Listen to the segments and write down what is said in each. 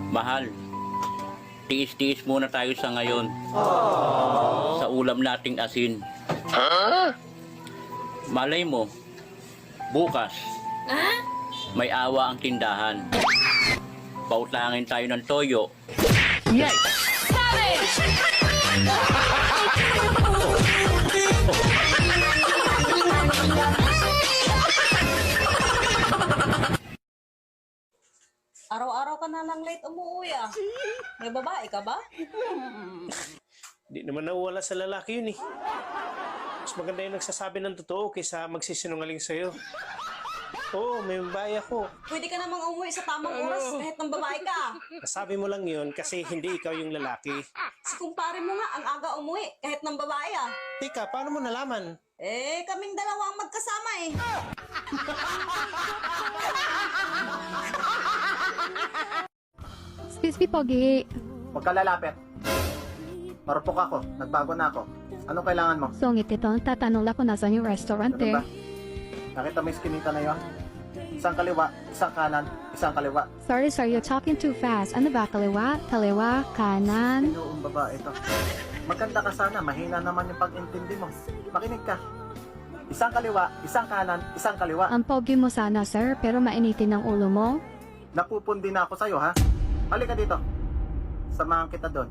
Mahal, tiis-tiis muna tayo sa ngayon. Sa ulam nating asin. Malay mo, bukas, may awa ang tindahan. Pautangin tayo ng toyo. Yay! Araw-araw ka na lang late umuwi ah. May babae ka ba? Di naman nawala sa lalaki yun eh. Mas maganda yung nagsasabi ng totoo kaysa magsisinungaling sa'yo. Oo, may babae ako. Pwede ka namang umuwi sa tamang oras kahit ng babae ka. Nasabi mo lang yun kasi hindi ikaw yung lalaki. Si kumpare mo nga ang aga umuwi kahit ng babae ah. Tika, paano mo nalaman? Eh, kaming dalawa ang magkasama eh. Excuse me, Pogi. Huwag ka lalapit. Marupok ako. Nagbago na ako. Anong kailangan mo? Songit ito, tatanong lang kung nasaan yung restaurant Ano eh. ba? Nakita mo yung skinita na yun? Isang kaliwa, isang kanan, isang kaliwa. Sorry sir, you're talking too fast. Ano ba? Kaliwa? Kaliwa? Kanan? Yung babae ito. Maganda ka sana. Mahina naman yung pag-intindi mo. Makinig ka. Isang kaliwa, isang kanan, isang kaliwa. Ang pogi mo sana sir, pero mainitin ang ulo mo. Napupundi na ako sa'yo, ha? Halika dito. Samahan kita doon.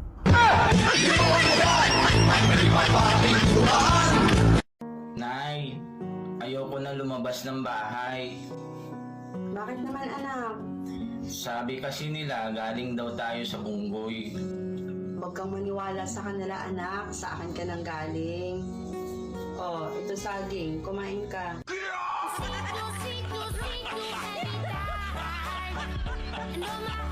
Nay, ayoko na lumabas ng bahay. Bakit naman anak? Sabi kasi nila galing daw tayo sa Bunggoy. Huwag kang maniwala sa kanila anak, sa akin ka nang galing. Oh, ito saging, kumain ka. No